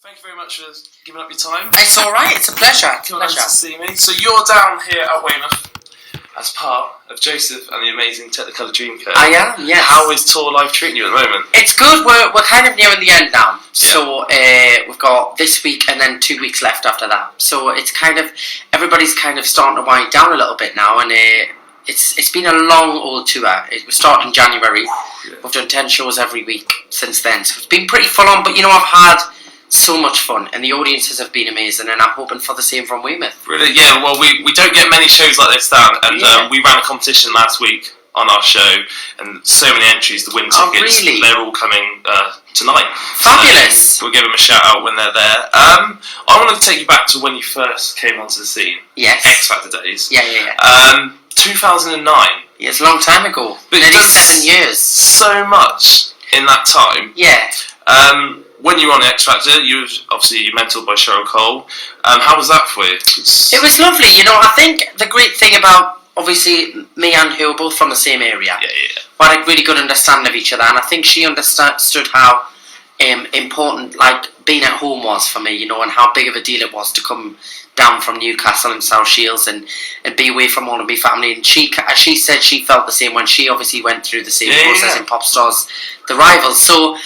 Thank you very much for giving up your time. It's all right. It's a pleasure. Coming out to see me. So you're down here at Weymouth as part of Joseph and the amazing Technicolor Dreamcoat. I am, yes. How is tour life treating you at the moment? It's good. We're kind of nearing the end now. So we've got this week and then 2 weeks left after that. So it's kind of, everybody's kind of starting to wind down a little bit now, and it's been a long old tour. We started in January. Yeah. We've done 10 shows every week since then. So it's been pretty full on, but you know, I've had so much fun, and the audiences have been amazing, and I'm hoping for the same from Weymouth. Really? Yeah, well, we don't get many shows like this down, and we ran a competition last week on our show, and so many entries to win tickets. Oh, really? They're all coming tonight. Fabulous! We'll give them a shout out when they're there. I want to take you back to when you first came onto the scene. Yes. X Factor days. Yeah. 2009. Yeah, it's a long time ago. But Nearly 7 years. So much in that time. Yeah. When you were on X Factor, you were obviously mentored by Cheryl Cole. How was that for you? It was lovely. You know, I think the great thing about, obviously, me and her were both from the same area. Yeah. We had a really good understanding of each other, and I think she understood how important, like, being at home was for me, you know, and how big of a deal it was to come down from Newcastle and South Shields and be away from all of my family. And she said she felt the same when she obviously went through the same process in Pop Stars, The Rivals. So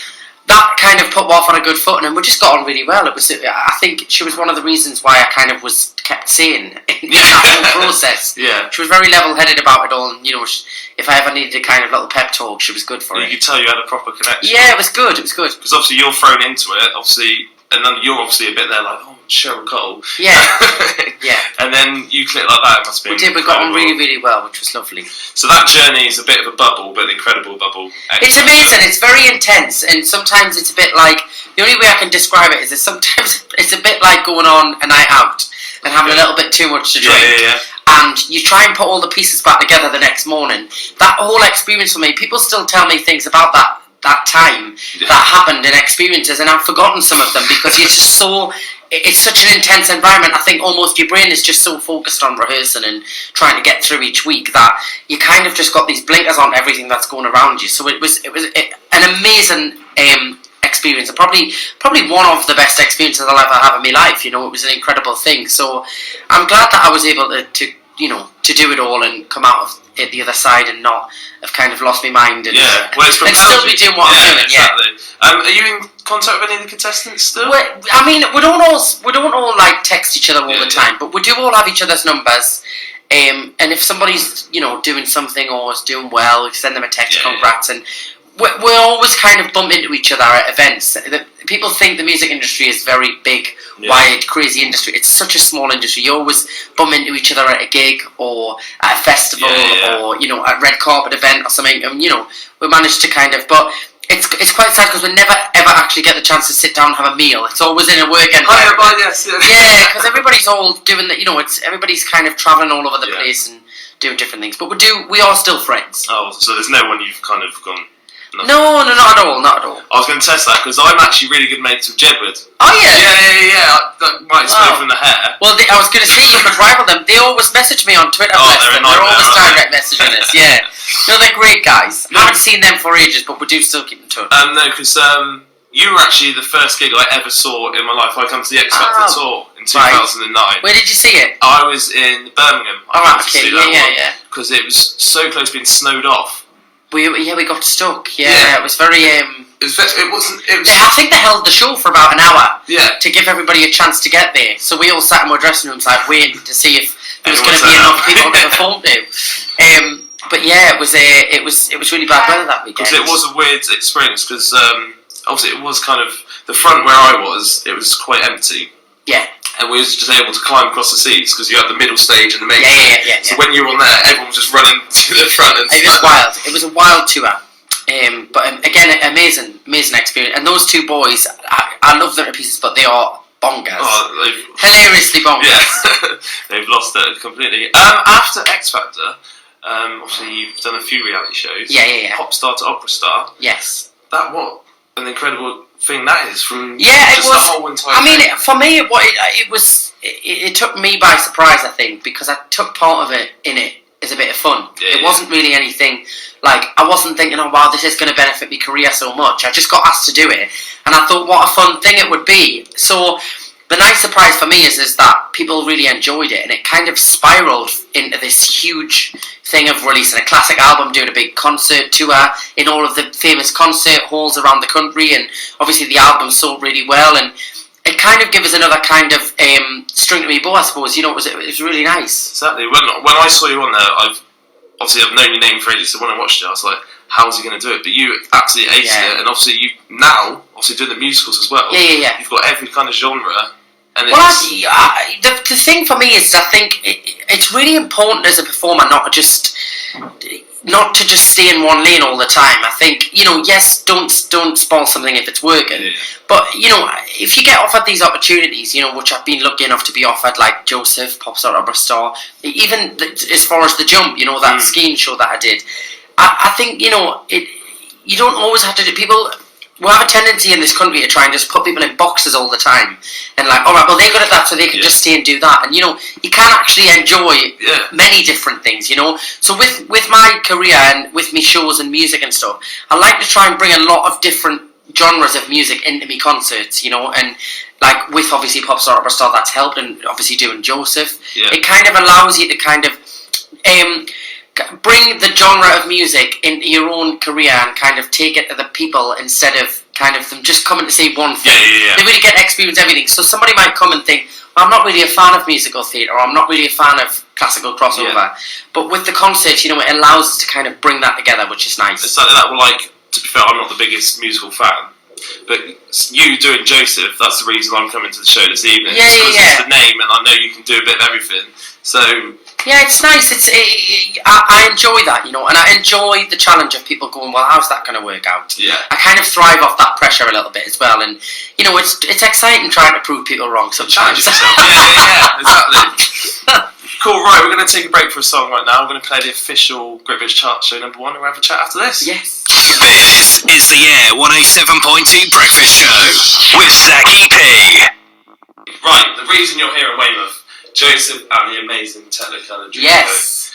that kind of put me off on a good foot, and we just got on really well. It was, I think she was one of the reasons why I kind of was kept sane in that whole process. Yeah. She was very level-headed about it all, and, you know, if I ever needed a kind of little pep talk, she was good for it. You could tell you had a proper connection. Yeah, it was good. It was good. Because obviously you're thrown into it, obviously, and then you're obviously a bit there like, oh, Cheryl Cole. Yeah. Yeah. And then you click like that. It must be. We did. We got on really, really well, which was lovely. So that journey is a bit of a bubble, but an incredible bubble. It's amazing. It's very intense, and sometimes it's a bit like, the only way I can describe it is that sometimes it's a bit like going on a night out and having a little bit too much to drink. Yeah. And you try and put all the pieces back together the next morning. That whole experience for me, people still tell me things about that time that happened and experiences, and I've forgotten some of them because you're just it's such an intense environment. I think almost your brain is just so focused on rehearsing and trying to get through each week that you kind of just got these blinkers on everything that's going around you. So it was an amazing experience, and probably one of the best experiences I'll ever have in my life. You know, it was an incredible thing. So I'm glad that I was able to do it all and come out of it the other side and not have kind of lost my mind and, and still be doing what I'm doing. Exactly. Are you in contact with any of the contestants still? I mean, we don't all like text each other all the time, but we do all have each other's numbers. And if somebody's doing something or is doing well, we send them a text, congrats, and we always kind of bump into each other at events. People think the music industry is very big, wide, crazy industry. It's such a small industry. You always bump into each other at a gig or at a festival or a red carpet event or something. And we managed to kind of, but it's quite sad because we never ever actually get the chance to sit down and have a meal. It's always in a work environment. Yeah, because everybody's all doing that. Everybody's kind of travelling all over the place and doing different things. But we are still friends. Oh, so there's no one you've kind of gone. No, not at all. I was going to test that because I'm actually really good mates with Jedward. Oh yeah? Yeah. That might explain from the hair. Well, I was going to say you could rival them. They always message me on Twitter. They're always direct messaging us. Yeah, no, they're great guys. I haven't seen them for ages, but we do still keep in touch. No, because you were actually the first gig I ever saw in my life. I come to the X Factor tour in 2009. Where did you see it? I was in Birmingham. Yeah. Because it was so close to being snowed off. We got stuck. Yeah, it was very. It wasn't. I think they held the show for about an hour. Yeah. To give everybody a chance to get there. So we all sat in our dressing rooms, like waiting to see if there was going to be enough people to perform to. But yeah, it was really bad weather that weekend. Because it was a weird experience. Because obviously it was kind of the front where I was. It was quite empty. Yeah. And we were just able to climb across the seats because you had the middle stage and the main stage. Yeah. So when you were on there, everyone was just running to the front. And it was wild. It was a wild tour. But again, amazing experience. And those two boys, I love them to pieces, but they are bonkers. Hilariously bonkers. Yeah, they've lost it completely. After X Factor, obviously you've done a few reality shows. Yeah. Pop star to opera star. Yes. What an incredible thing that is from it was the whole entire thing. For me it took me by surprise, I think, because I took part of it in it as a bit of fun. Yeah, it wasn't really anything, like, I wasn't thinking, oh wow, this is going to benefit my career so much. I just got asked to do it, and I thought, what a fun thing it would be. So the nice surprise for me is that people really enjoyed it, and it kind of spiraled into this huge thing of releasing a classic album, doing a big concert tour in all of the famous concert halls around the country, and obviously the album sold really well, and it kind of gave us another kind of string to me bow, I suppose. You know, it was really nice. Exactly. When I saw you on there, I've known your name for ages, so when I watched it, I was like, how's he going to do it? But you absolutely aced it, and obviously you now, doing the musicals as well. Yeah. You've got every kind of genre. And the thing for me is, I think it's really important as a performer not to just stay in one lane all the time. I think, you know, yes, don't spoil something if it's working. Yeah. But, you know, if you get offered these opportunities, you know, which I've been lucky enough to be offered, like Joseph, Pop Star Opera Star, even as far as The Jump, you know, that skiing show that I did, I think, you know, you don't always have to do. People, we have a tendency in this country to try and just put people in boxes all the time, and like, all right, well, they're good at that, so they can just stay and do that. And you know, you can actually enjoy many different things. You know, so with my career and with me shows and music and stuff, I like to try and bring a lot of different genres of music into me concerts. You know, and like with obviously Pop Star Opera Star, that's helped, and obviously doing Joseph, it kind of allows you to kind of bring the genre of music into your own career and kind of take it to the people instead of kind of them just coming to see one thing. They really get to experience everything. So somebody might come and think, well, I'm not really a fan of musical theatre, or I'm not really a fan of classical crossover. But with the concert, you know, it allows us to kind of bring that together, which is nice. It's like that. Well, like, to be fair, I'm not the biggest musical fan, but you doing Joseph, that's the reason I'm coming to the show this evening. It's the name, and I know you can do a bit of everything. So yeah, it's nice. I enjoy that, you know, and I enjoy the challenge of people going, well, how's that going to work out? Yeah. I kind of thrive off that pressure a little bit as well, and you know, it's exciting trying to prove people wrong sometimes. Exactly. Cool. Right, we're going to take a break for a song right now. We're going to play the official Great British Chart Show #1, and we'll have a chat after this. Yes. This is the Air107.2 Breakfast Show with Zachy P. Right, the reason you're here in Weymouth, Joseph and the amazing Technicolor Dreamcoat. Yes.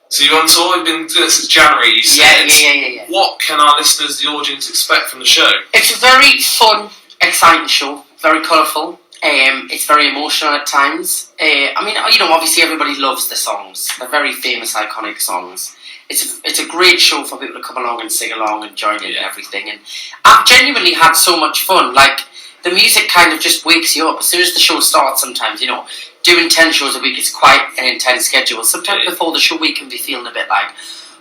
So you're on tour, you've been doing this since January, you said. Yeah. What can our listeners, the audience, expect from the show? It's a very fun, exciting show, very colourful. It's very emotional at times. I mean, you know, obviously everybody loves the songs. They're very famous, iconic songs. It's a great show for people to come along and sing along and join in and everything. And I've genuinely had so much fun. Like, the music kind of just wakes you up. As soon as the show starts sometimes, you know, doing 10 shows a week is quite an intense schedule. Sometimes before the show we can be feeling a bit like,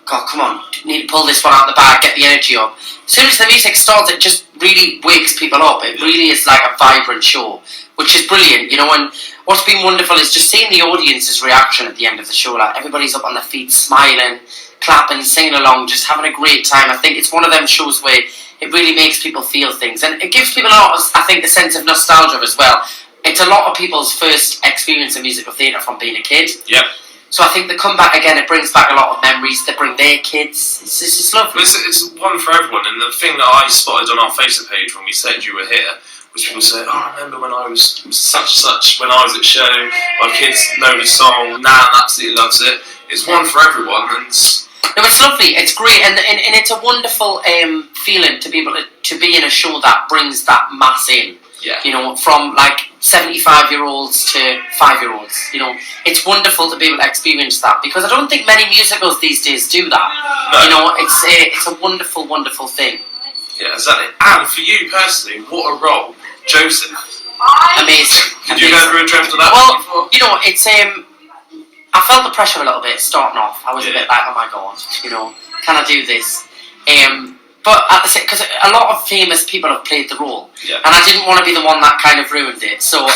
God, come on, need to pull this one out of the bag, get the energy up. As soon as the music starts, it just really wakes people up. It really is like a vibrant show, which is brilliant, you know. And what's been wonderful is just seeing the audience's reaction at the end of the show. Like, everybody's up on their feet, smiling, clapping, singing along, just having a great time. I think it's one of them shows where it really makes people feel things, and it gives people a lot of, I think, a sense of nostalgia as well. It's a lot of people's first experience in musical theatre from being a kid. Yep. So I think the comeback again, it brings back a lot of memories. They bring their kids. It's lovely. It's one for everyone, and the thing that I spotted on our Facebook page when we said you were here was people saying, "Oh, I remember when I was such when I was at show. My kids know the song. Nan absolutely loves it. It's one for everyone." And no, it's lovely. It's great, and it's a wonderful feeling to be able to be in a show that brings that mass in. Yeah. You know, from like 75-year-olds to 5-year-olds. You know, it's wonderful to be able to experience that, because I don't think many musicals these days do that. No. You know, it's a wonderful, wonderful thing. Yeah, exactly. And for you personally, what a role, Joseph. Amazing. Did you ever dreamt of that? Well, you know, it's I felt the pressure a little bit starting off. I was a bit like, oh my God, you know, can I do this? But at the same, because a lot of famous people have played the role, and I didn't want to be the one that kind of ruined it. So,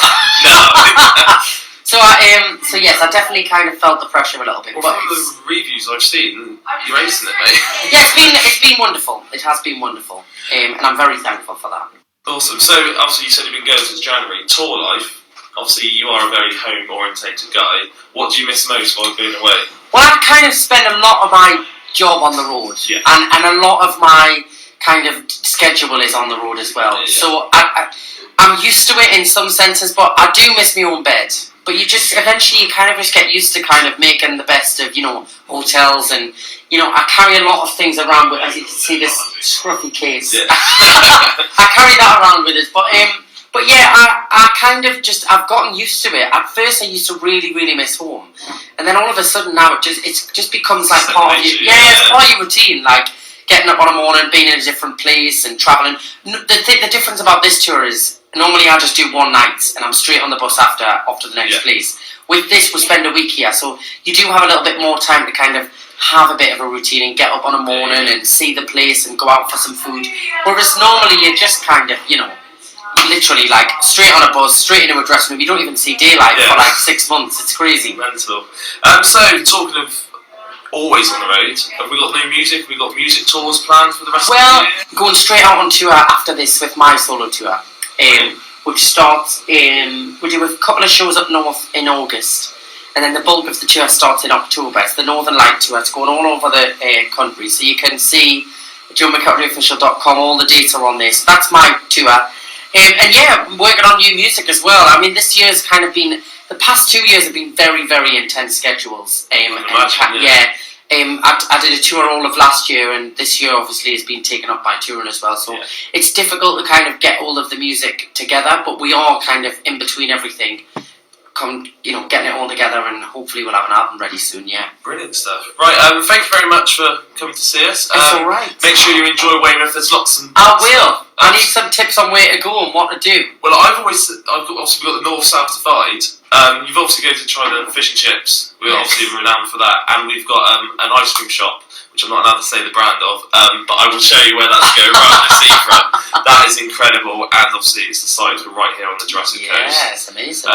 so yes, I definitely kind of felt the pressure a little bit. Well, from the reviews I've seen, you're acing it, mate. Yeah, it's been wonderful. It has been wonderful, and I'm very thankful for that. Awesome. So, obviously, you said you've been going since January. Tour life. Obviously, you are a very home-orientated guy. What do you miss most while being away? Well, I kind of spend a lot of my job on the road, and a lot of my kind of schedule is on the road as well. So I'm used to it in some senses, but I do miss my own bed. But you just eventually you kind of just get used to kind of making the best of hotels, and I carry a lot of things around with, as you can see, this scruffy case. Yeah. I carry that around with us, but yeah, I kind of I've gotten used to it. At first, I used to really, really miss home, and then all of a sudden now it just becomes like part of you. Yeah, it's part of your routine, like getting up on a morning, being in a different place, and traveling. The difference about this tour is normally I just do one night and I'm straight on the bus after the next place. With this, we spend a week here, so you do have a little bit more time to kind of have a bit of a routine and get up on a morning and see the place and go out for some food. Whereas normally you just kind of literally like straight on a bus, straight into a dressing room. You don't even see daylight for like 6 months. It's crazy. Mental. So talking of always on the road, have we got new music? Have we got music tours planned for the rest of the year? Going straight out on tour after this with my solo tour, which starts we do a couple of shows up north in August, and then the bulk of the tour starts in October. It's the Northern Light tour. It's going all over the country, so you can see McElderryofficial.com. All the dates are on this. So that's my tour. And yeah, working on new music as well. I mean, this year's kind of been, the past 2 years have been very, very intense schedules. I did a tour all of last year, and this year obviously has been taken up by touring as well. So it's difficult to kind of get all of the music together, but we are kind of in between everything. Getting it all together, and hopefully we'll have an album ready soon. Yeah, brilliant stuff. Right, thank you very much for coming to see us. It's all right. Make sure you enjoy Weymouth. There's lots and I will. I need some tips on where to go and what to do. Well, I've obviously got the north-south divide. You've obviously got to try the fish and chips. We're obviously renowned for that, and we've got an ice cream shop, which I'm not allowed to say the brand of, but I will show you where that's going around the seafront. That is incredible, and obviously it's the site. We're right here on the Jurassic Coast. Yeah, it's amazing.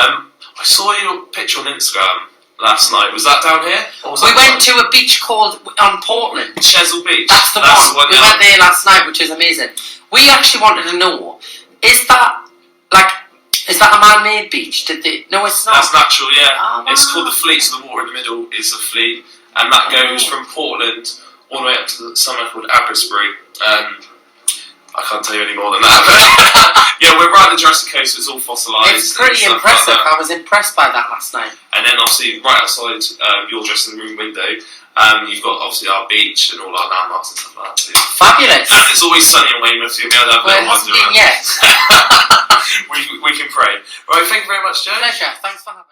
I saw your picture on Instagram last night. Was that down here? We went to a beach called Portland. Chesil Beach. That's the one. We went there last night, which is amazing. We actually wanted to know, is that a man-made beach? No, it's not. That's natural, yeah. Oh, wow. It's called the Fleet, so the water in the middle is the Fleet, and that goes from Portland all the way up to somewhere called Aberystwyth. I can't tell you any more than that. Yeah, we're right on the Jurassic Coast, so it's all fossilised. It's pretty impressive. I was impressed by that last night. And then obviously right outside your dressing room window, you've got obviously our beach and all our landmarks and stuff like that too. Fabulous. And it's always sunny in Weymouth, so you'll be able to have a little wander around. Yes. we can pray. Right, thank you very much, Joe. Pleasure. Thanks for having me.